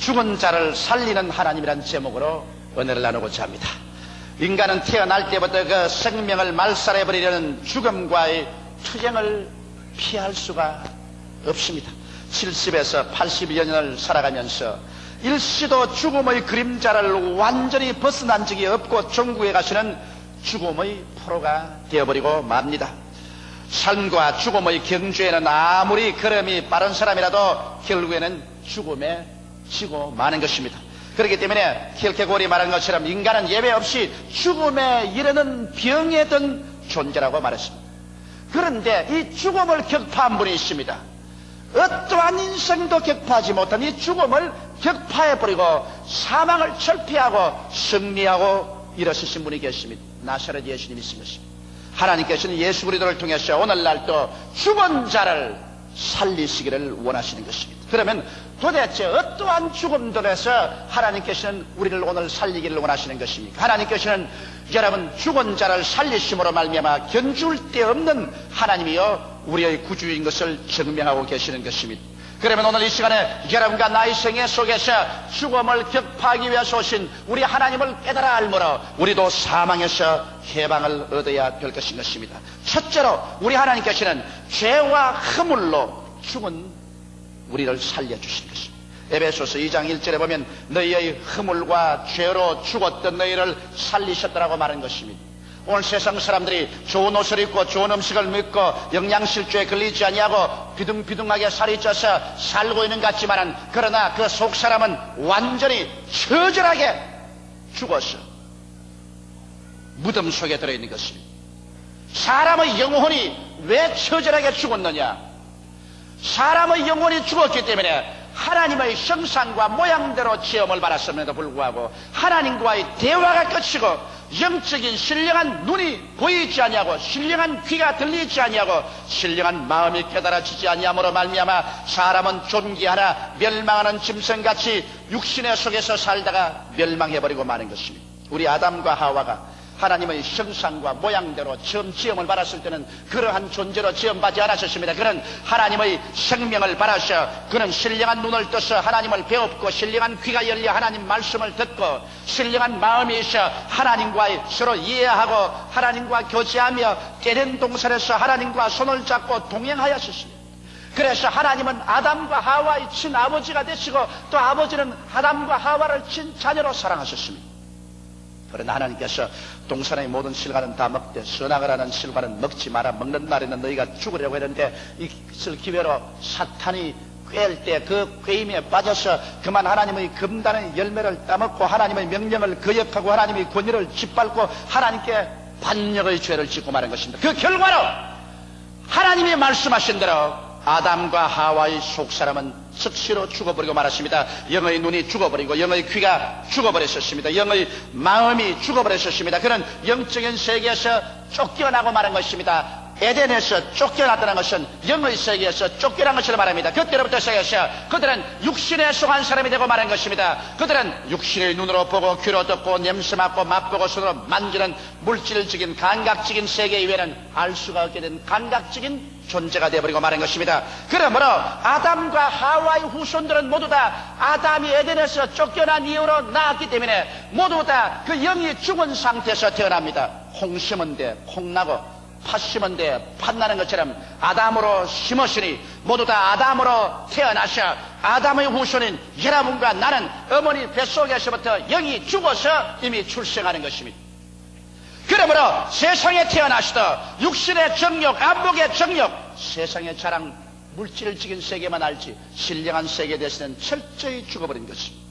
죽은 자를 살리는 하나님이라는 제목으로 은혜를 나누고자 합니다. 인간은 태어날 때부터 그 생명을 말살해버리려는 죽음과의 투쟁을 피할 수가 없습니다. 70에서 80여 년을 살아가면서 일시도 죽음의 그림자를 완전히 벗어난 적이 없고 천국에 가시는 죽음의 포로가 되어버리고 맙니다. 삶과 죽음의 경주에는 아무리 걸음이 빠른 사람이라도 결국에는 죽음에 지고 마는 것입니다. 그렇기 때문에 킬케고리 말한 것처럼 인간은 예외 없이 죽음에 이르는 병에 든 존재라고 말했습니다. 그런데 이 죽음을 격파한 분이 있습니다. 어떠한 인생도 격파하지 못한 이 죽음을 격파해버리고 사망을 철폐하고 승리하고 일어서신 분이 계십니다. 나사렛 예수님이신 것입니다. 하나님께서는 예수 그리스도를 통해서 오늘날도 죽은 자를 살리시기를 원하시는 것입니다. 그러면 도대체 어떠한 죽음들에서 하나님께서는 우리를 오늘 살리기를 원하시는 것입니까? 하나님께서는 여러분 죽은 자를 살리심으로 말미암아 견줄 데 없는 하나님이여 우리의 구주인 것을 증명하고 계시는 것입니다. 그러면 오늘 이 시간에 여러분과 나의 생애 속에서 죽음을 격파하기 위해서 오신 우리 하나님을 깨달아 알므로 우리도 사망에서 해방을 얻어야 될 것인 것입니다. 첫째로 우리 하나님께서는 죄와 허물로 죽은 우리를 살려주신 것입니다. 에베소서 2장 1절에 보면 너희의 허물과 죄로 죽었던 너희를 살리셨다라고 말한 것입니다. 오늘 세상 사람들이 좋은 옷을 입고 좋은 음식을 먹고 영양실조에 걸리지 아니하고 비둥비둥하게 살이 쪄서 살고 있는 것 같지만 그러나 그 속 사람은 완전히 처절하게 죽어서 무덤 속에 들어있는 것입니다. 사람의 영혼이 왜 처절하게 죽었느냐? 사람의 영혼이 죽었기 때문에 하나님의 형상과 모양대로 체험을 받았음에도 불구하고 하나님과의 대화가 끝이고 영적인 신령한 눈이 보이지 아니하고 신령한 귀가 들리지 아니하고 신령한 마음이 깨달아지지 아니함으로 말미암아 사람은 존귀하나 멸망하는 짐승같이 육신의 속에서 살다가 멸망해버리고 마는 것입니다. 우리 아담과 하와가 하나님의 형상과 모양대로 처음 지음을 받았을 때는 그러한 존재로 지음받지 않으셨습니다. 그는 하나님의 생명을 받아서 그는 신령한 눈을 떠서 하나님을 배웠고 신령한 귀가 열려 하나님 말씀을 듣고 신령한 마음이 있어 하나님과 서로 이해하고 하나님과 교제하며 깨는 동산에서 하나님과 손을 잡고 동행하였습니다. 그래서 하나님은 아담과 하와의 친아버지가 되시고 또 아버지는 아담과 하와를 친자녀로 사랑하셨습니다. 그러나 하나님께서 동산의 모든 실과는 다 먹되 선악을 하는 실과는 먹지 마라. 먹는 날에는 너희가 죽으려고 했는데 이것을 기회로 사탄이 꿰일 때 그 꿰임에 빠져서 그만 하나님의 금단의 열매를 따먹고 하나님의 명령을 거역하고 하나님의 권위를 짓밟고 하나님께 반역의 죄를 짓고 마는 것입니다. 그 결과로 하나님이 말씀하신 대로 아담과 하와의 속사람은 즉시로 죽어버리고 말았습니다. 영의 눈이 죽어버리고 영의 귀가 죽어버렸었습니다. 영의 마음이 죽어버렸었습니다. 그는 영적인 세계에서 쫓겨나고 말한 것입니다. 에덴에서 쫓겨났다는 것은 영의 세계에서 쫓겨난 것을 말합니다. 그때로부터 시작해서 그들은 육신에 속한 사람이 되고 말한 것입니다. 그들은 육신의 눈으로 보고 귀로 듣고 냄새 맡고 맛보고 손으로 만지는 물질적인 감각적인 세계 이외에는 알 수가 없게 된 감각적인 존재가 되어버리고 말한 것입니다. 그러므로 아담과 하와의 후손들은 모두 다 아담이 에덴에서 쫓겨난 이후로 나왔기 때문에 모두 다 그 영이 죽은 상태에서 태어납니다. 콩 심은 데 콩나고 팥 심은 데 팥나는 것처럼 아담으로 심었으니 모두 다 아담으로 태어나셔 아담의 후손인 여러분과 나는 어머니 뱃속에서부터 영이 죽어서 이미 출생하는 것입니다. 그러므로 세상에 태어나시도 육신의 정욕, 안목의 정욕, 세상의 자랑, 물질적인 세계만 알지 신령한 세계에 대해서는 철저히 죽어버린 것입니다.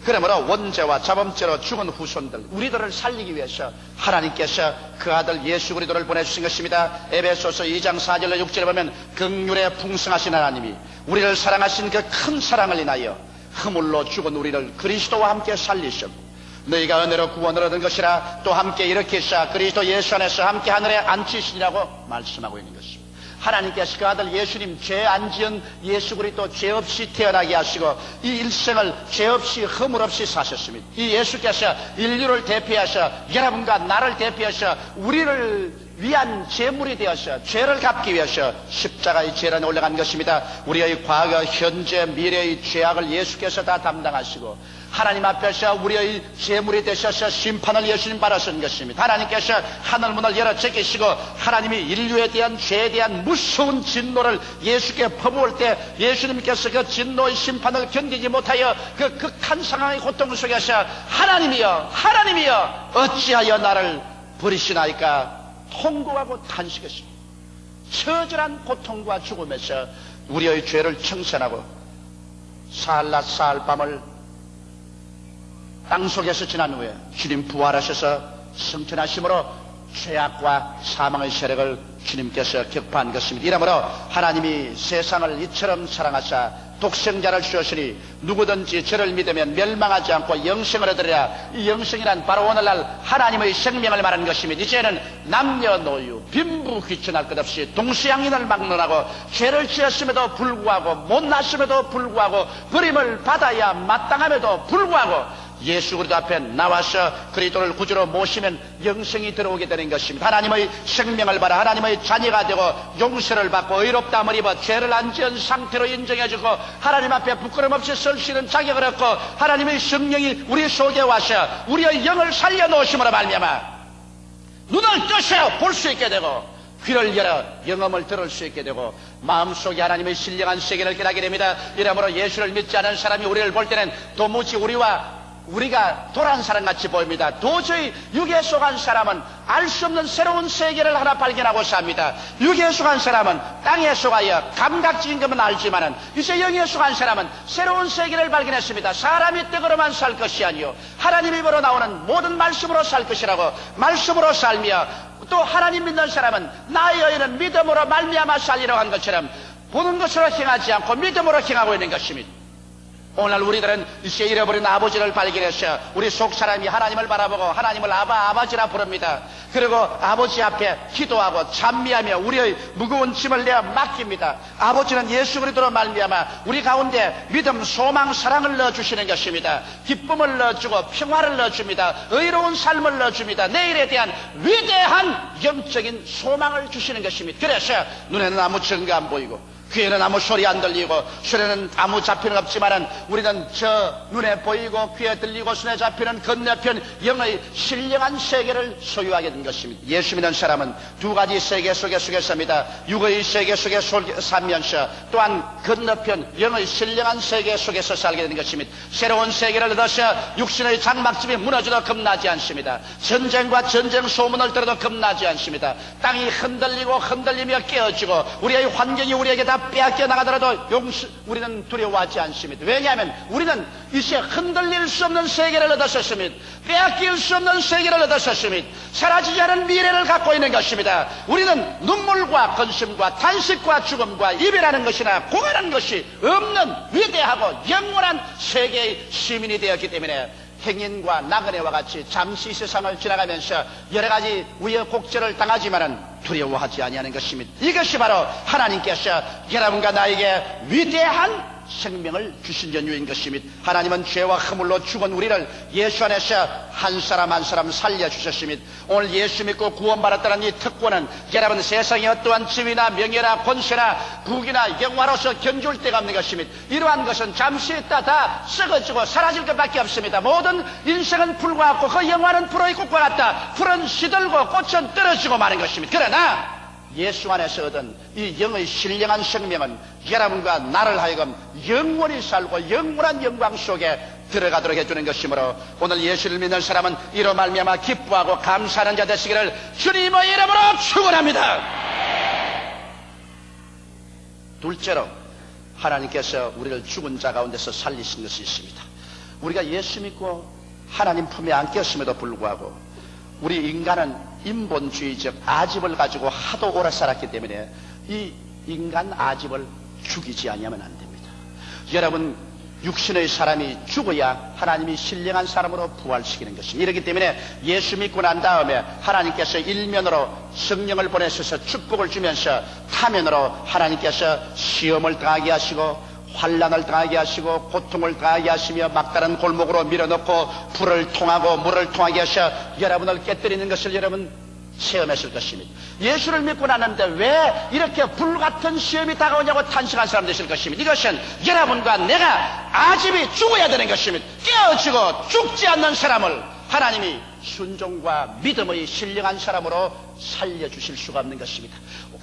그러므로 원죄와 자범죄로 죽은 후손들 우리들을 살리기 위해서 하나님께서 그 아들 예수 그리스도를 보내주신 것입니다. 에베소서 2장 4절로 6절에 보면 긍휼에 풍성하신 하나님이 우리를 사랑하신 그 큰 사랑을 인하여 허물로 죽은 우리를 그리스도와 함께 살리셨고 너희가 은혜로 구원을 얻은 것이라 또 함께 일으키사 그리스도 예수 안에서 함께 하늘에 앉히시니라고 말씀하고 있는 것입니다. 하나님께서 그 아들 예수님 죄 안 지은 예수 그리스도 죄 없이 태어나게 하시고 이 일생을 죄 없이 허물 없이 사셨습니다. 이 예수께서 인류를 대표하셔 여러분과 나를 대표하셔 우리를 위한 제물이 되어서 죄를 갚기 위해서 십자가의 재단에 올라간 것입니다. 우리의 과거, 현재, 미래의 죄악을 예수께서 다 담당하시고 하나님 앞에서 우리의 제물이 되셔서 심판을 예수님 받으신 것입니다. 하나님께서 하늘문을 열어 제끼시고 하나님이 인류에 대한 죄에 대한 무서운 진노를 예수께 퍼부을 때 예수님께서 그 진노의 심판을 견디지 못하여 그 극한 상황의 고통 속에서 하나님이여 어찌하여 나를 버리시나이까 통곡하고 탄식했습니다. 처절한 고통과 죽음에서 우리의 죄를 청산하고 사흘낮 사흘밤을 땅속에서 지난 후에 주님 부활하셔서 승천하심으로 죄악과 사망의 세력을 주님께서 격파한 것입니다. 이러므로 하나님이 세상을 이처럼 사랑하사 독생자를 주셨으니 누구든지 저를 믿으면 멸망하지 않고 영생을 얻으리라. 이 영생이란 바로 오늘날 하나님의 생명을 말하는 것입니다. 이제는 남녀노유 빈부 귀천할 것 없이 동시양인을 막론하고 죄를 지었음에도 불구하고 못났음에도 불구하고 버림을 받아야 마땅함에도 불구하고 예수 그리스도 앞에 나와서 그리스도를 구주로 모시면 영생이 들어오게 되는 것입니다. 하나님의 생명을 받아 하나님의 자녀가 되고 용서를 받고 의롭다함을 입어 죄를 안 지은 상태로 인정해주고 하나님 앞에 부끄럼 없이 설 수 있는 자격을 얻고 하나님의 성령이 우리 속에 와서 우리의 영을 살려놓으심으로 말미암아 눈을 뜨셔 볼 수 있게 되고 귀를 열어 영음을 들을 수 있게 되고 마음속에 하나님의 신령한 세계를 깨닫게 됩니다. 이러므로 예수를 믿지 않은 사람이 우리를 볼 때는 도무지 우리가 도란 사람같이 보입니다. 도저히 육에 속한 사람은 알 수 없는 새로운 세계를 하나 발견하고 삽니다. 육에 속한 사람은 땅에 속하여 감각적인 것만 알지만은 이제 영에 속한 사람은 새로운 세계를 발견했습니다. 사람이 떡으로만 살 것이 아니요 하나님 입으로 나오는 모든 말씀으로 살 것이라고 말씀으로 살며 또 하나님 믿는 사람은 나의 여인은 믿음으로 말미암아 살리라고 한 것처럼 보는 것으로 행하지 않고 믿음으로 행하고 있는 것입니다. 오늘 우리들은 이제 잃어버린 아버지를 발견해서 우리 속 사람이 하나님을 바라보고 하나님을 아버지라 부릅니다. 그리고 아버지 앞에 기도하고 찬미하며 우리의 무거운 짐을 내어 맡깁니다. 아버지는 예수 그리스도로 말미암아 우리 가운데 믿음, 소망, 사랑을 넣어주시는 것입니다. 기쁨을 넣어주고 평화를 넣어줍니다. 의로운 삶을 넣어줍니다. 내일에 대한 위대한 영적인 소망을 주시는 것입니다. 그래서 눈에는 아무 증거 안 보이고 귀에는 아무 소리 안 들리고 손에는 아무 잡히는 없지만은 우리는 저 눈에 보이고 귀에 들리고 손에 잡히는 건너편 영의 신령한 세계를 소유하게 된 것입니다. 예수 믿는 사람은 두 가지 세계 속에 삽니다. 육의 세계 속에 살면서 또한 건너편 영의 신령한 세계 속에서 살게 되는 것입니다. 새로운 세계를 얻어서 육신의 장막집이 무너져도 겁나지 않습니다. 전쟁과 전쟁 소문을 들어도 겁나지 않습니다. 땅이 흔들리며 깨어지고 우리의 환경이 우리에게 다 빼앗겨 나가더라도 우리는 두려워하지 않습니다. 왜냐하면 우리는 이제 흔들릴 수 없는 세계를 얻었습니다. 빼앗길 수 없는 세계를 얻었습니다. 사라지지 않은 미래를 갖고 있는 것입니다. 우리는 눈물과 근심과 탄식과 죽음과 이별하는 것이나 공연하는 것이 없는 위대하고 영원한 세계의 시민이 되었기 때문에 행인과 나그네와 같이 잠시 세상을 지나가면서 여러 가지 우여곡절을 당하지만은 두려워하지 아니하는 것입니다. 이것이 바로 하나님께서 여러분과 나에게 위대한 생명을 주신 연유인 것입니다. 하나님은 죄와 허물로 죽은 우리를 예수 안에서 한 사람 한 사람 살려주셨습니다. 오늘 예수 믿고 구원받았다는 이 특권은 여러분 세상의 어떠한 지위나 명예나 권세나 부귀나 영화로서 견줄 데가 없는 것입니다. 이러한 것은 잠시 있다 다 썩어지고 사라질 것밖에 없습니다. 모든 인생은 풀과 같고 그 영화는 풀의 꽃과 같다. 풀은 시들고 꽃은 떨어지고 마는 것입니다. 그러나 예수 안에서 얻은 이 영의 신령한 생명은 여러분과 나를 하여금 영원히 살고 영원한 영광 속에 들어가도록 해주는 것이므로 오늘 예수를 믿는 사람은 이로 말미암아 기뻐하고 감사하는 자 되시기를 주님의 이름으로 축원합니다. 둘째로 하나님께서 우리를 죽은 자 가운데서 살리신 것이 있습니다. 우리가 예수 믿고 하나님 품에 안겼음에도 불구하고 우리 인간은 인본주의적 아집을 가지고 하도 오래 살았기 때문에 이 인간 아집을 죽이지 아니하면 안 됩니다. 여러분 육신의 사람이 죽어야 하나님이 신령한 사람으로 부활시키는 것입니다. 이렇기 때문에 예수 믿고 난 다음에 하나님께서 일면으로 성령을 보내셔서 축복을 주면서 타면으로 하나님께서 시험을 당하게 하시고 환난을 당하게 하시고 고통을 당하게 하시며 막다른 골목으로 밀어넣고 불을 통하고 물을 통하게 하셔 여러분을 깨뜨리는 것을 여러분 체험했을 것입니다. 예수를 믿고 났는데 왜 이렇게 불같은 시험이 다가오냐고 탄식한 사람 되실 것입니다. 이것은 여러분과 내가 아집이 죽어야 되는 것입니다. 깨어지고 죽지 않는 사람을 하나님이 순종과 믿음의 신령한 사람으로 살려주실 수가 없는 것입니다.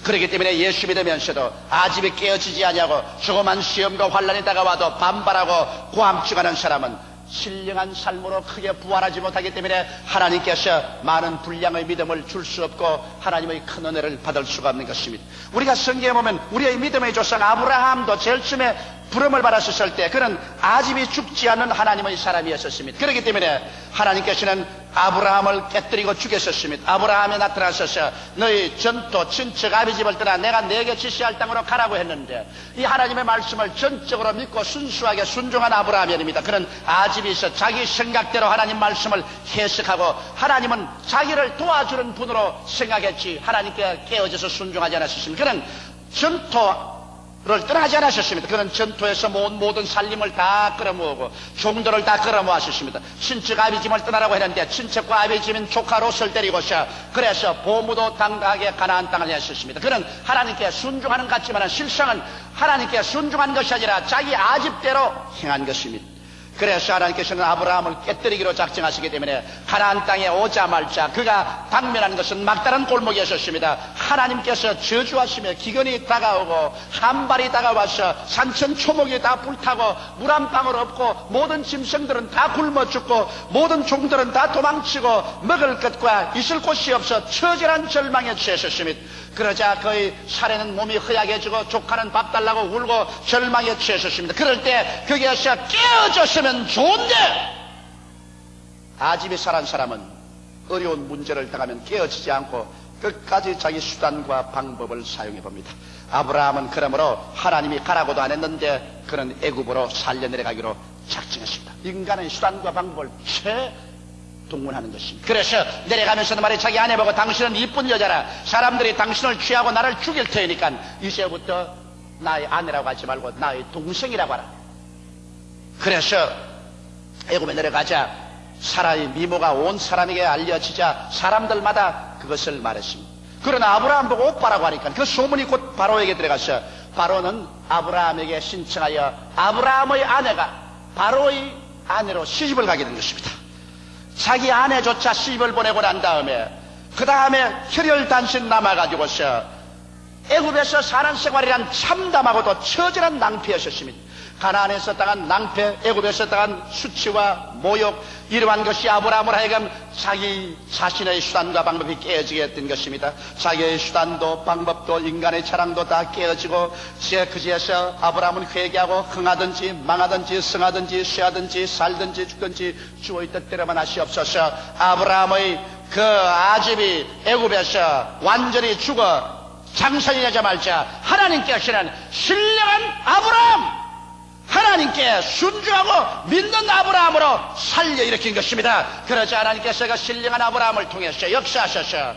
그렇기 때문에 예수 믿으면서도 아집이 깨어지지 아니하고 조그만 시험과 환난이 다가와도 반발하고 고함치가는 사람은 신령한 삶으로 크게 부활하지 못하기 때문에 하나님께서 많은 분량의 믿음을 줄 수 없고 하나님의 큰 은혜를 받을 수가 없는 것입니다. 우리가 성경에 보면 우리의 믿음의 조상 아브라함도 제일 처음에 부름을 받았을 때 그는 아집이 죽지 않는 하나님의 사람이었습니다. 그렇기 때문에 하나님께서는 아브라함을 깨뜨리고 죽였었습니다. 아브라함에 나타나셔서 너희 전토 친척 아비집을 떠나 내가 네게 지시할 땅으로 가라고 했는데 이 하나님의 말씀을 전적으로 믿고 순수하게 순종한 아브라함이 아닙니다. 그는 아집이 있어 자기 생각대로 하나님 말씀을 해석하고 하나님은 자기를 도와주는 분으로 생각했지 하나님께 깨어져서 순종하지 않았습니다. 그는 전토를 떠나지 않으셨습니다. 그는 전토에서 모든 살림을 다 끌어모으고 종들을 다 끌어모았습니다. 친척 아비집을 떠나라고 했는데 친척과 아비집인 조카 롯을 데리고서 그래서 보무도 당당하게 가나안 땅을 했었습니다. 그는 하나님께 순종하는 것 같지만 실상은 하나님께 순종한 것이 아니라 자기 아집대로 행한 것입니다. 그래서 하나님께서는 아브라함을 깨뜨리기로 작정하시기 때문에 가나안 땅에 오자마자 그가 당면한 것은 막다른 골목이었습니다. 하나님께서 저주하시며 기근이 다가오고 한발이 다가와서 산천 초목이 다 불타고 물 한 방울 없고 모든 짐승들은 다 굶어 죽고 모든 종들은 다 도망치고 먹을 것과 있을 곳이 없어 처절한 절망에 처했습니다. 그러자 그의 사례는 몸이 허약해지고 조카는 밥 달라고 울고 절망에 처했습니다. 그럴 때 거기에서 깨어졌으면 좋은데 아집이 살한 사람은 어려운 문제를 당하면 깨어지지 않고 끝까지 자기 수단과 방법을 사용해 봅니다. 아브라함은 그러므로 하나님이 가라고도 안 했는데 그는 애굽으로 살려 내려가기로 작정했습니다. 인간의 수단과 방법을 동원하는 것입니다. 그래서 내려가면서도 말이야 자기 아내 보고 당신은 이쁜 여자라 사람들이 당신을 취하고 나를 죽일 테니까 이제부터 나의 아내라고 하지 말고 나의 동생이라고 하라. 그래서 애굽에 내려가자 사라의 미모가 온 사람에게 알려지자 사람들마다 그것을 말했습니다. 그러나 아브라함 보고 오빠라고 하니까 그 소문이 곧 바로에게 들어가서 바로는 아브라함에게 신청하여 아브라함의 아내가 바로의 아내로 시집을 가게 된 것입니다. 자기 아내조차 시집을 보내고 난 다음에 그 다음에 혈혈단신 남아가지고서 애굽에서 사는 생활이란 참담하고도 처절한 낭패였습니다. 가나안에서 당한 낭패, 애굽에서 당한 수치와 모욕, 이러한 것이 아브라함을 하여금 자기 자신의 수단과 방법이 깨어지게 했던 것입니다. 자기의 수단도 방법도 인간의 자랑도 다 깨어지고 그제서 아브라함은 회개하고 흥하든지 망하든지 성하든지 쇠하든지 살든지 죽든지 주의 뜻대로만 하시옵소서. 아브라함의 그 아집이 애굽에서 완전히 죽어 장성이 되자마자 하나님께서는 신령한 아브라함, 하나님께 순종하고 믿는 아브라함으로 살려 일으킨 것입니다. 그러자 하나님께서 그 신령한 아브라함을 통해서 역사하셔서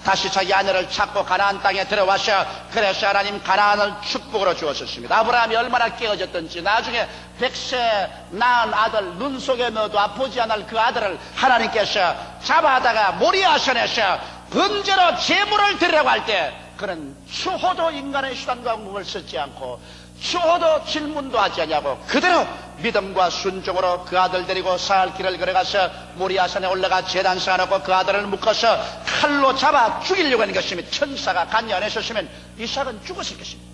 다시 자기 아내를 찾고 가나안 땅에 들어와서 그래서 하나님 가나안을 축복으로 주었습니다. 아브라함이 얼마나 깨어졌던지 나중에 100세 낳은 아들 눈 속에 넣어도 아프지 않을 그 아들을 하나님께서 잡아다가 모리아산에서 번제로 제물을 드리라고 할 때 그는 추호도 인간의 수단과 방법을 쓰지 않고 추호도 질문도 하지 않냐고 그대로 믿음과 순종으로 그 아들 데리고 사흘 길을 걸어가서 모리아산에 올라가 제단 쌓아놓고 그 아들을 묶어서 칼로 잡아 죽이려고 하는 것입니다. 천사가 간이 안 했었으면 이삭은 죽었을 것입니다.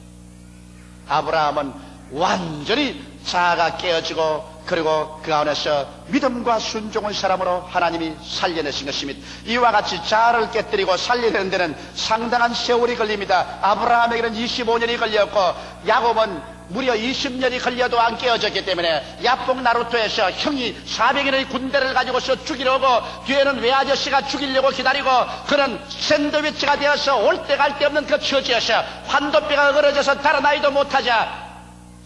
아브라함은 완전히 자아가 깨어지고 그리고 그 안에서 믿음과 순종의 사람으로 하나님이 살려내신 것입니다. 이와 같이 자아를 깨뜨리고 살려내는 데는 상당한 세월이 걸립니다. 아브라함에게는 25년이 걸렸고 야곱은 무려 20년이 걸려도 안 깨어졌기 때문에 야복 나루토에서 형이 400인의 군대를 가지고서 죽이려고 뒤에는 외아저씨가 죽이려고 기다리고 그는 샌드위치가 되어서 올 때 갈 데 없는 그 처지에서 환도뼈가 어그러져서 달아나지도 못하자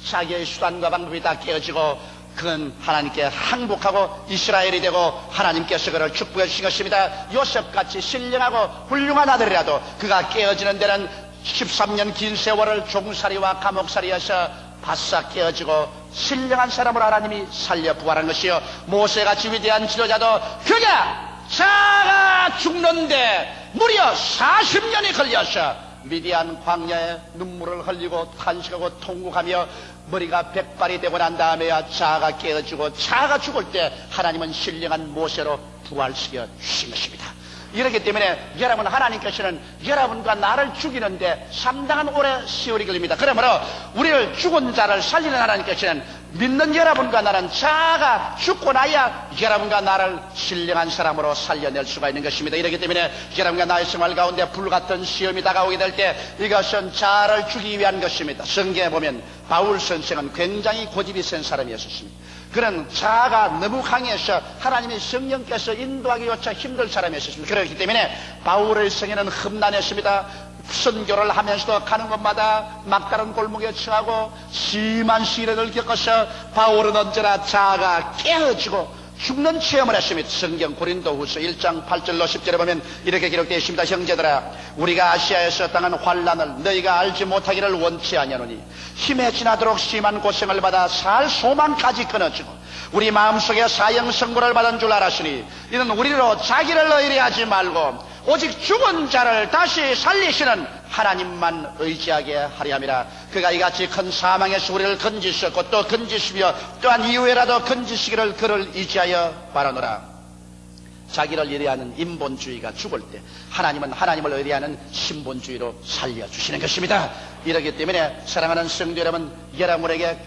자기의 수단과 방법이 다 깨어지고 그는 하나님께 항복하고 이스라엘이 되고 하나님께서 그를 축복해 주신 것입니다. 요셉같이 신령하고 훌륭한 아들이라도 그가 깨어지는 데는 13년 긴 세월을 종살이와 감옥살이에서 바싹 깨어지고 신령한 사람을 하나님이 살려 부활한 것이요 모세같이 위대한 지도자도 그가 자가 죽는데 무려 40년이 걸려서 미디안 광야에 눈물을 흘리고 탄식하고 통곡하며 머리가 백발이 되고 난 다음에야 자아가 깨어지고 자아가 죽을 때 하나님은 신령한 모세로 부활시켜 주신 것입니다. 이렇기 때문에 여러분, 하나님께서는 여러분과 나를 죽이는데 상당한 오래 세월이 걸립니다. 그러므로 우리를 죽은 자를 살리는 하나님께서는 믿는 여러분과 나는 자아가 죽고 나야 여러분과 나를 신령한 사람으로 살려낼 수가 있는 것입니다. 이렇기 때문에 여러분과 나의 생활 가운데 불같은 시험이 다가오게 될 때 이것은 자아를 죽이기 위한 것입니다. 성경에 보면 바울 선생은 굉장히 고집이 센 사람이었습니다. 그런 자아가 너무 강해서 하나님의 성령께서 인도하기조차 힘들 사람이었습니다. 그렇기 때문에 바울의 성에는 험난했습니다. 선교를 하면서도 가는 곳마다 막다른 골목에 처하고 심한 시련을 겪어서 바울은 언제나 자아가 깨어지고 죽는 체험을 했습니다. 성경 고린도후서 1장 8절로 10절에 보면 이렇게 기록되어 있습니다. 형제들아, 우리가 아시아에서 당한 환난을 너희가 알지 못하기를 원치 아니하노니 힘에 지나도록 심한 고생을 받아 살 소망까지 끊어지고 우리 마음속에 사형선고를 받은 줄 알았으니 이는 우리로 자기를 의뢰하지 말고 오직 죽은 자를 다시 살리시는 하나님만 의지하게 하려 함이라. 그가 이같이 큰 사망에서 우리를 건지셨고 또 건지시며 또한 이후에라도 건지시기를 그를 의지하여 바라노라. 자기를 의뢰하는 인본주의가 죽을 때 하나님은 하나님을 의뢰하는 신본주의로 살려주시는 것입니다. 이렇기 때문에 사랑하는 성도 여러분, 여러분에게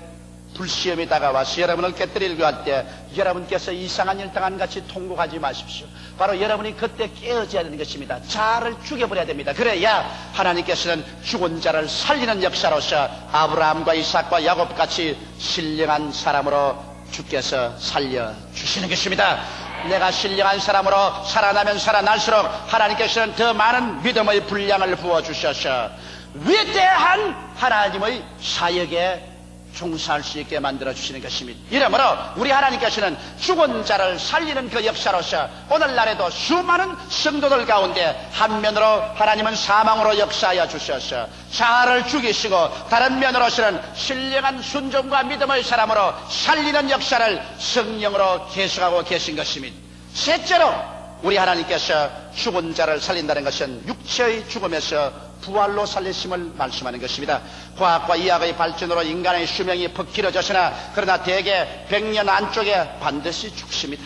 불시험이 다가와서 여러분을 깨뜨리려고 할 때 여러분께서 이상한 일 당한 같이 통곡하지 마십시오. 바로 여러분이 그때 깨어져야 되는 것입니다. 자아를 죽여버려야 됩니다. 그래야 하나님께서는 죽은 자를 살리는 역사로서 아브라함과 이삭과 야곱같이 신령한 사람으로 주께서 살려주시는 것입니다. 내가 신령한 사람으로 살아나면 살아날수록 하나님께서는 더 많은 믿음의 분량을 부어주셔서 위대한 하나님의 사역에 종사할 수 있게 만들어주시는 것입니다. 이러므로 우리 하나님께서는 죽은 자를 살리는 그 역사로서 오늘날에도 수많은 성도들 가운데 한면으로 하나님은 사망으로 역사하여 주셔서 자아를 죽이시고 다른 면으로서는 신령한 순종과 믿음의 사람으로 살리는 역사를 성령으로 계속하고 계신 것입니다. 셋째로 우리 하나님께서 죽은 자를 살린다는 것은 육체의 죽음에서 부활로 살리심을 말씀하는 것입니다. 과학과 의학의 발전으로 인간의 수명이 퍽 길어졌으나 그러나 대개 100년 안쪽에 반드시 죽습니다.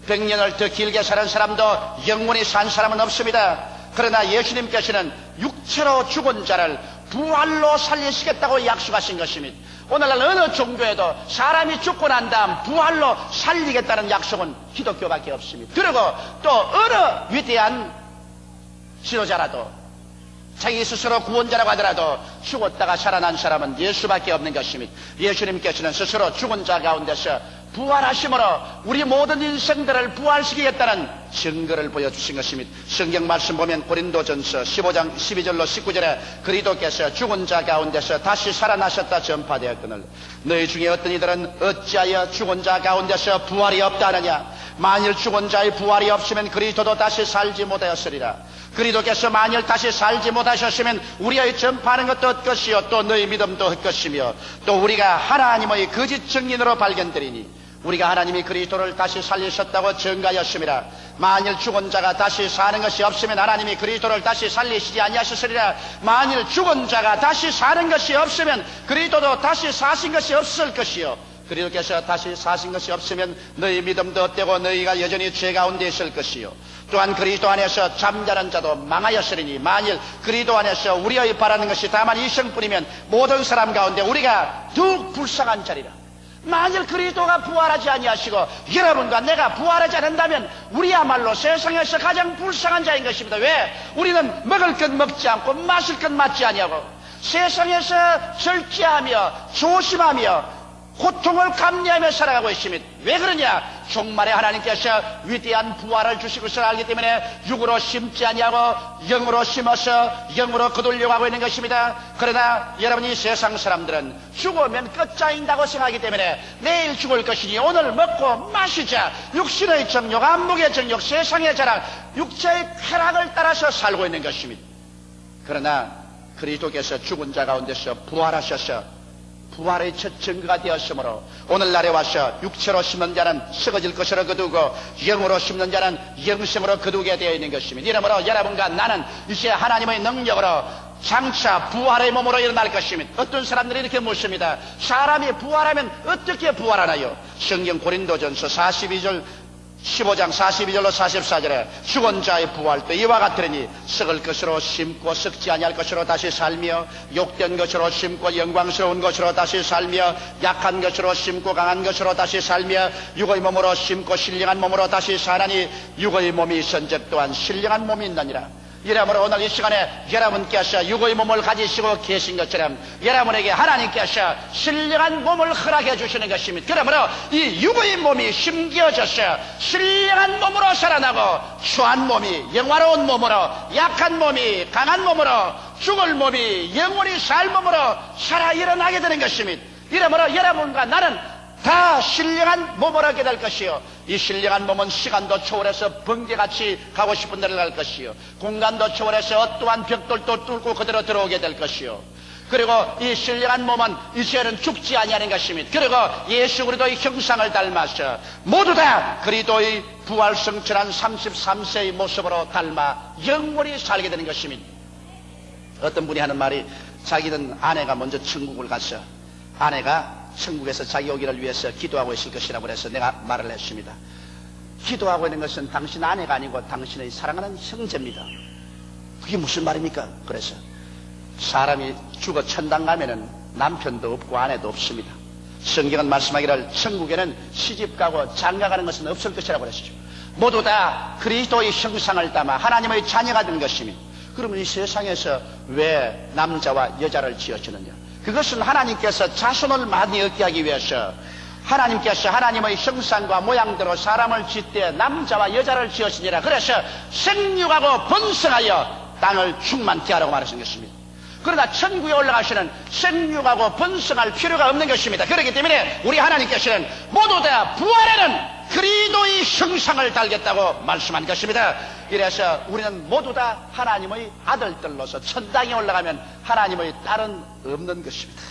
100년을 더 길게 사는 사람도 영원히 산 사람은 없습니다. 그러나 예수님께서는 육체로 죽은 자를 부활로 살리시겠다고 약속하신 것입니다. 오늘날 어느 종교에도 사람이 죽고 난 다음 부활로 살리겠다는 약속은 기독교밖에 없습니다. 그리고 또 어느 위대한 지도자라도 자기 스스로 구원자라고 하더라도 죽었다가 살아난 사람은 예수밖에 없는 것입니다. 예수님께서는 스스로 죽은 자 가운데서 부활하심으로 우리 모든 인생들을 부활시키겠다는 증거를 보여주신 것입니다. 성경 말씀 보면 고린도전서 15장 12절로 19절에 그리스도께서 죽은 자 가운데서 다시 살아나셨다 전파되었거늘 너희 중에 어떤 이들은 어찌하여 죽은 자 가운데서 부활이 없다 하느냐. 만일 죽은 자의 부활이 없으면 그리스도도 다시 살지 못하였으리라. 그리스도께서 만일 다시 살지 못하셨으면 우리의 전파하는 것도 헛것이요 또 너희 믿음도 헛것이며 또 우리가 하나님의 거짓 증인으로 발견되리니 우리가 하나님이 그리스도를 다시 살리셨다고 증가하였습니다. 만일 죽은 자가 다시 사는 것이 없으면 하나님이 그리스도를 다시 살리시지 아니하셨으리라. 만일 죽은 자가 다시 사는 것이 없으면 그리스도도 다시 사신 것이 없을 것이요 그리스도께서 다시 사신 것이 없으면 너희 믿음도 헛되고 너희가 여전히 죄 가운데 있을 것이요 또한 그리스도 안에서 잠자는 자도 망하였으리니 만일 그리스도 안에서 우리의 바라는 것이 다만 이성뿐이면 모든 사람 가운데 우리가 더욱 불쌍한 자리라. 만일 그리스도가 부활하지 아니하시고 여러분과 내가 부활하지 않는다면 우리야말로 세상에서 가장 불쌍한 자인 것입니다. 왜? 우리는 먹을 것 먹지 않고 마실 것 마지 아니하고 세상에서 절제하며 조심하며 고통을 감내하며 살아가고 있습니다. 왜 그러냐? 종말에 하나님께서 위대한 부활을 주시고서 알기 때문에 육으로 심지 아니하고 영으로 심어서 영으로 거두려고 하고 있는 것입니다. 그러나 여러분이 세상 사람들은 죽으면 끝장인다고 생각하기 때문에 내일 죽을 것이니 오늘 먹고 마시자. 육신의 정욕, 안목의 정욕, 세상의 자랑, 육체의 쾌락을 따라서 살고 있는 것입니다. 그러나 그리스도께서 죽은 자 가운데서 부활하셔서 부활의 첫 증거가 되었으므로 오늘날에 와서 육체로 심는 자는 썩어질 것으로 거두고 영으로 심는 자는 영생으로 거두게 되어 있는 것입니다. 이러므로 여러분과 나는 이제 하나님의 능력으로 장차 부활의 몸으로 일어날 것입니다. 어떤 사람들이 이렇게 묻습니다. 사람이 부활하면 어떻게 부활하나요? 성경 고린도전서 15장 42절로 44절에 죽은 자의 부활도 이와 같으니 썩을 것으로 심고 썩지 아니할 것으로 다시 살며 욕된 것으로 심고 영광스러운 것으로 다시 살며 약한 것으로 심고 강한 것으로 다시 살며 육의 몸으로 심고 신령한 몸으로 다시 사나니 육의 몸이 있은즉 또한 신령한 몸이 있느니라. 이러므로 오늘 이 시간에 여러분께서 육의 몸을 가지시고 계신 것처럼 여러분에게 하나님께서 신령한 몸을 허락해 주시는 것입니다. 그러므로 이 육의 몸이 심겨져서 신령한 몸으로 살아나고 추한 몸이 영화로운 몸으로 약한 몸이 강한 몸으로 죽을 몸이 영원히 살 몸으로 살아 일어나게 되는 것입니다. 이러므로 여러분과 나는 다 신령한 몸을 하게 될 것이요, 이 신령한 몸은 시간도 초월해서 번개같이 가고 싶은 데를 갈 것이요, 공간도 초월해서 어떠한 벽돌도 뚫고 그대로 들어오게 될 것이요, 그리고 이 신령한 몸은 이제는 죽지 아니하는 것입니다. 그리고 예수 그리스도의 형상을 닮아서 모두 다 그리스도의 부활성천한 33세의 모습으로 닮아 영원히 살게 되는 것입니다. 어떤 분이 하는 말이, 자기는 아내가 먼저 천국을 가서 아내가 천국에서 자기 오기를 위해서 기도하고 있을 것이라고 해서 내가 말을 했습니다. 기도하고 있는 것은 당신 아내가 아니고 당신의 사랑하는 형제입니다. 그게 무슨 말입니까? 그래서 사람이 죽어 천당 가면은 남편도 없고 아내도 없습니다. 성경은 말씀하기를 천국에는 시집가고 장가가는 것은 없을 것이라고 그랬죠. 모두 다 그리스도의 형상을 담아 하나님의 자녀가 된 것입니다. 그러면 이 세상에서 왜 남자와 여자를 지으시느냐? 그것은 하나님께서 자손을 많이 얻게 하기 위해서 하나님께서 하나님의 형상과 모양대로 사람을 짓되 남자와 여자를 지으시니라. 그래서 생육하고 번성하여 땅을 충만케 하라고 말하신 것입니다. 그러나 천국에 올라가시는 생육하고 번성할 필요가 없는 것입니다. 그렇기 때문에 우리 하나님께서는 모두 다 부활에는 그리스도의 형상을 달겠다고 말씀한 것입니다. 이래서 우리는 모두 다 하나님의 아들들로서 천당에 올라가면 하나님의 딸은 없는 것입니다.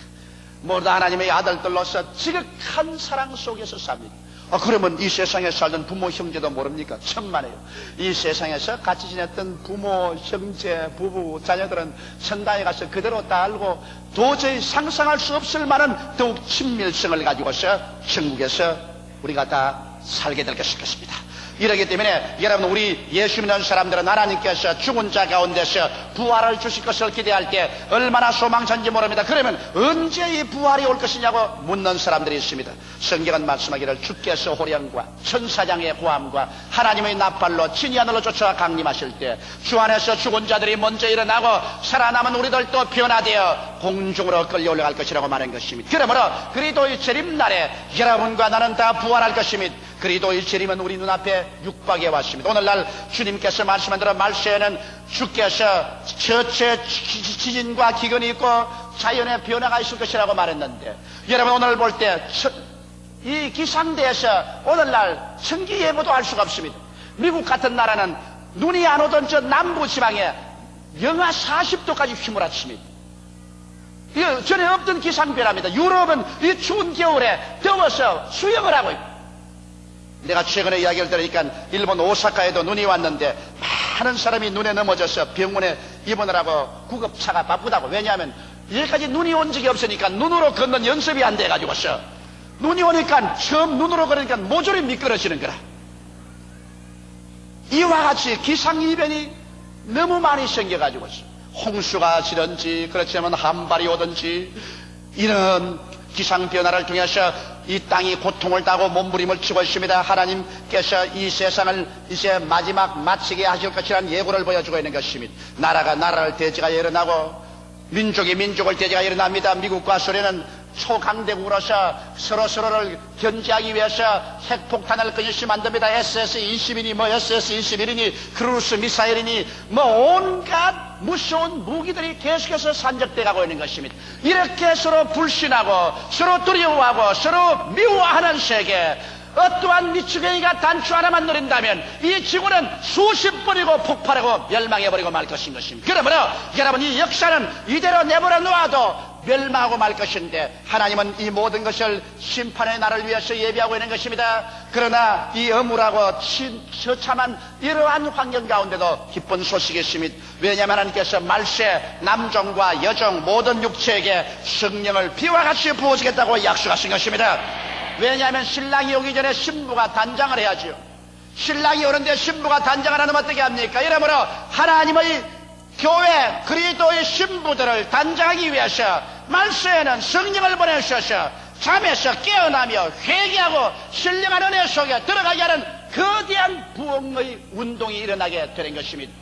모두 다 하나님의 아들들로서 지극한 사랑 속에서 삽니다. 그러면 이 세상에 살던 부모 형제도 모릅니까? 천만에요. 이 세상에서 같이 지냈던 부모 형제 부부 자녀들은 천당에 가서 그대로 다 알고 도저히 상상할 수 없을 만한 더욱 친밀성을 가지고서 천국에서 우리가 다 살게 될 것입니다. 이러기 때문에 여러분, 우리 예수 믿는 사람들은 하나님께서 죽은 자 가운데서 부활을 주실 것을 기대할 때 얼마나 소망찬지 모릅니다. 그러면 언제 이 부활이 올 것이냐고 묻는 사람들이 있습니다. 성경은 말씀하기를 주께서 호령과 천사장의 고함과 하나님의 나팔로 친히 하늘로 쫓아와 강림하실 때 주 안에서 죽은 자들이 먼저 일어나고 살아남은 우리들도 변화되어 공중으로 끌려 올라갈 것이라고 말한 것입니다. 그러므로 그리스도의 재림날에 여러분과 나는 다 부활할 것입니다. 그리스도의 재림은 우리 눈앞에 육박해 왔습니다. 오늘날 주님께서 말씀한 대로 말세에는 주께서 저체 지진과 기근이 있고 자연의 변화가 있을 것이라고 말했는데, 여러분 오늘 볼 때 이 기상대에서 오늘날 천기 예보도 할 수가 없습니다. 미국 같은 나라는 눈이 안 오던 저 남부 지방에 영하 40도까지 휘몰아칩니다. 이거 전에 없던 기상변화입니다. 유럽은 이 추운 겨울에 더워서 수영을 하고 있고, 내가 최근에 이야기를 들으니까 일본 오사카에도 눈이 왔는데 많은 사람이 눈에 넘어져서 병원에 입원하라고 구급차가 바쁘다고. 왜냐하면 여기까지 눈이 온 적이 없으니까 눈으로 걷는 연습이 안 돼가지고서 눈이 오니까 처음 눈으로 걸으니까 모조리 미끄러지는 거라. 이와 같이 기상이변이 너무 많이 생겨가지고서 홍수가 지든지 그렇지만 한발이 오든지 이런 기상변화를 통해서 이 땅이 고통을 당하고 몸부림을 치고 있습니다. 하나님께서 이 세상을 이제 마지막 마치게 하실 것이라는 예고를 보여주고 있는 것입니다. 나라가 나라를 대지가 일어나고 민족이 민족을 대지가 일어납니다. 미국과 소련은 초강대국으로서 서로를 견제하기 위해서 핵폭탄을 끊임없이 만듭니다. SS-20이니 SS-21이니 크루스 미사일이니 온갖 무서운 무기들이 계속해서 산적돼 가고 있는 것입니다. 이렇게 서로 불신하고 서로 두려워하고 서로 미워하는 세계, 어떠한 미추갱이가 단추 하나만 노린다면 이 지구는 수십 번이고 폭발하고 멸망해버리고 말 것인 것입니다. 그러므로 여러분, 이 역사는 이대로 내버려 놓아도 멸망하고 말 것인데 하나님은 이 모든 것을 심판의 날을 위해서 예비하고 있는 것입니다. 그러나 이 âm울하고 처참한 이러한 환경 가운데도 기쁜 소식이 있습니다. 왜냐하면 하나님께서 말세 남종과 여종 모든 육체에게 성령을 비와 같이 부어주겠다고 약속하신 것입니다. 왜냐하면 신랑이 오기 전에 신부가 단장을 해야죠. 신랑이 오는데 신부가 단장을 안 하면 어떻게 합니까? 이러므로 하나님의 교회 그리스도의 신부들을 단장하기 위해서 말세에는 성령을 보내셔서 잠에서 깨어나며 회개하고 신령한 은혜 속에 들어가게 하는 거대한 부흥의 운동이 일어나게 되는 것입니다.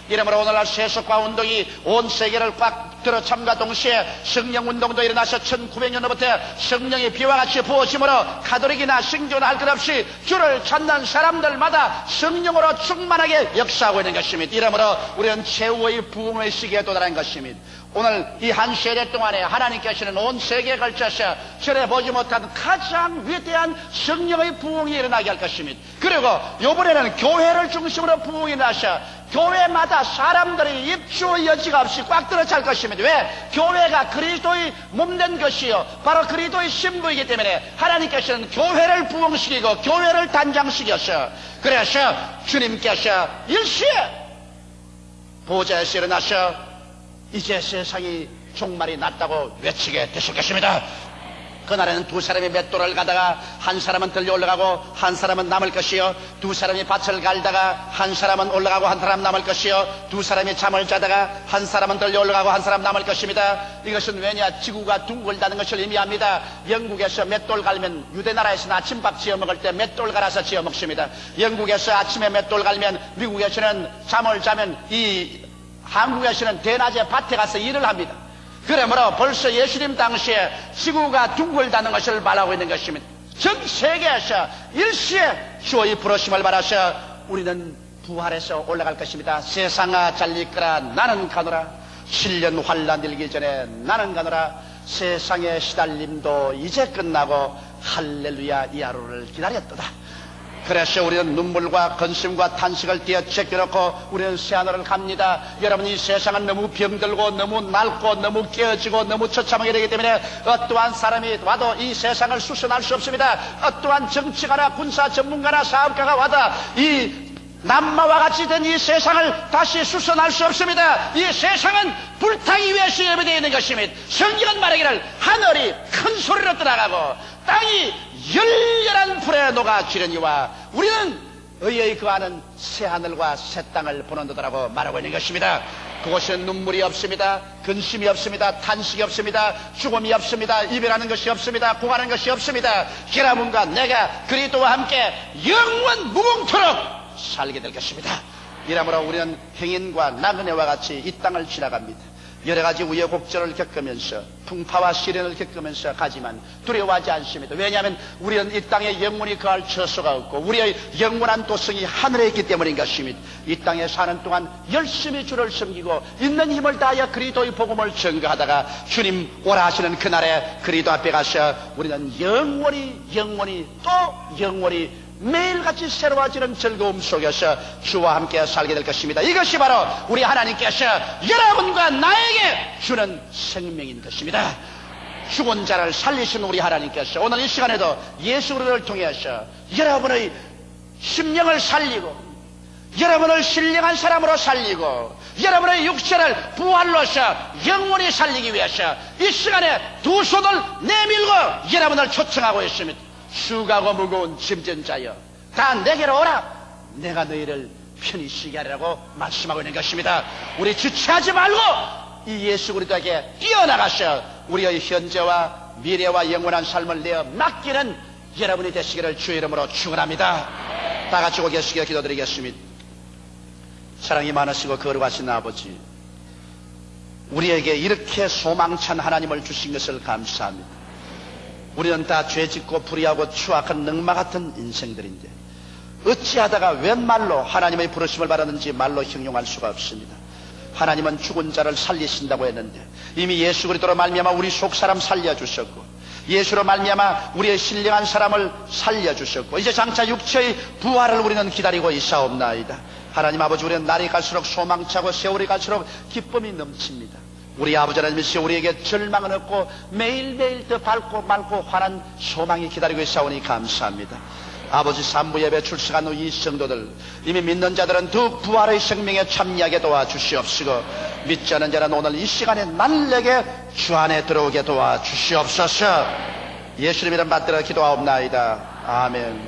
이러므로 오늘날 세속화 운동이 온 세계를 꽉 들어참과 동시에 성령 운동도 일어나서 1900년부터 성령이 비와 같이 부어짐으로 가톨릭이나 신교나 할 것 없이 주를 찾는 사람들마다 성령으로 충만하게 역사하고 있는 것입니다. 이러므로 우리는 최후의 부흥의 시기에 도달한 것입니다. 오늘 이 한 세대 동안에 하나님께서는 온 세계에 걸쳐서 전에 보지 못한 가장 위대한 성령의 부흥이 일어나게 할 것입니다. 그리고 이번에는 교회를 중심으로 부흥이 일어나서 교회마다 사람들이 입주의 여지가 없이 꽉 들어찰 것입니다. 왜? 교회가 그리스도의 몸된 것이요 바로 그리스도의 신부이기 때문에 하나님께서는 교회를 부흥시키고 교회를 단장시켰어요. 그래서 주님께서 일시에 보좌에서 일어나서 이제 세상이 종말이 났다고 외치게 되실 것입니다. 그날에는 두 사람이 맷돌을 가다가 한 사람은 들려 올라가고 한 사람은 남을 것이요, 두 사람이 밭을 갈다가 한 사람은 올라가고 한 사람 남을 것이요, 두 사람이 잠을 자다가 한 사람은 들려 올라가고 한 사람 남을 것입니다. 이것은 왜냐? 지구가 둥글다는 것을 의미합니다. 영국에서 맷돌 갈면, 유대나라에서는 아침밥 지어 먹을 때 맷돌 갈아서 지어 먹습니다. 영국에서 아침에 맷돌 갈면 미국에서는 잠을 자면 한국에서는 대낮에 밭에 가서 일을 합니다. 그러므로 벌써 예수님 당시에 지구가 둥글다는 것을 말하고 있는 것입니다. 전 세계에서 일시에 주의 부르심을 받아서 우리는 부활해서 올라갈 것입니다. 세상아 잘 있거라 나는 가노라. 7년 환난 일기 전에 나는 가노라. 세상의 시달림도 이제 끝나고 할렐루야 이 하루를 기다렸도다. 그래서 우리는 눈물과 근심과 탄식을 띄어 제껴놓고 우리는 새하늘을 갑니다. 여러분, 이 세상은 너무 병들고 너무 낡고 너무 깨어지고 너무 처참하게 되기 때문에 어떠한 사람이 와도 이 세상을 수선할 수 없습니다. 어떠한 정치가나 군사 전문가나 사업가가 와도 이 남마와 같이 된 이 세상을 다시 수선할 수 없습니다. 이 세상은 불타기 위해서 예배되어 있는 것입니다. 성경은 말하기를 하늘이 큰 소리로 떠나가고 땅이 열렬한 불에 녹아지려니와 우리는 의의 그하는 새하늘과 새 땅을 보는도다라고 말하고 있는 것입니다. 그곳에는 눈물이 없습니다. 근심이 없습니다. 탄식이 없습니다. 죽음이 없습니다. 이별하는 것이 없습니다. 구하는 것이 없습니다. 여러분과 내가 그리스도와 함께 영원 무궁토록 살게 될 것입니다. 이러므로 우리는 행인과 나그네와 같이 이 땅을 지나갑니다. 여러 가지 우여곡절을 겪으면서 풍파와 시련을 겪으면서 가지만 두려워하지 않습니다. 왜냐하면 우리는 이 땅에 영원히 거할 처소가 없고 우리의 영원한 도성이 하늘에 있기 때문인 것입니다. 이 땅에 사는 동안 열심히 주를 섬기고 있는 힘을 다하여 그리스도의 복음을 전가하다가 주님 오라 하시는 그날에 그리스도 앞에 가서 우리는 영원히 또 영원히 매일같이 새로워지는 즐거움 속에서 주와 함께 살게 될 것입니다. 이것이 바로 우리 하나님께서 여러분과 나에게 주는 생명인 것입니다. 죽은 자를 살리신 우리 하나님께서 오늘 이 시간에도 예수 그리스도를 통해서 여러분의 심령을 살리고 여러분을 신령한 사람으로 살리고 여러분의 육체를 부활로서 영원히 살리기 위해서 이 시간에 두 손을 내밀고 여러분을 초청하고 있습니다. 수고하고 무거운 짐진 자여 다 내게로 오라. 내가 너희를 편히 쉬게 하리라고 말씀하고 있는 것입니다. 우리 주체하지 말고 이 예수 그리스도에게 뛰어나가서 우리의 현재와 미래와 영원한 삶을 내어 맡기는 여러분이 되시기를 주의 이름으로 축원합니다. 다 같이 고개 숙여 기도드리겠습니다. 사랑이 많으시고 거룩하신 아버지, 우리에게 이렇게 소망찬 하나님을 주신 것을 감사합니다. 우리는 다 죄짓고 불의하고 추악한 늑마 같은 인생들인데 어찌하다가 웬 말로 하나님의 부르심을 받았는지 말로 형용할 수가 없습니다. 하나님은 죽은 자를 살리신다고 했는데 이미 예수 그리스도로 말미암아 우리 속사람 살려주셨고 예수로 말미암아 우리의 신령한 사람을 살려주셨고 이제 장차 육체의 부활을 우리는 기다리고 있사옵나이다. 하나님 아버지, 우리는 날이 갈수록 소망차고 세월이 갈수록 기쁨이 넘칩니다. 우리 아버지 하나님이시 우리에게 절망은 없고 매일매일 더 밝고 맑고 환한 소망이 기다리고 있사오니 감사합니다. 아버지 산부 예배 출석한 후 이 성도들 이미 믿는 자들은 더 부활의 생명에 참여하게 도와주시옵시고 믿지 않는 자는 오늘 이 시간에 날에게 주 안에 들어오게 도와주시옵소서. 예수님 이름 받들어 기도하옵나이다. 아멘.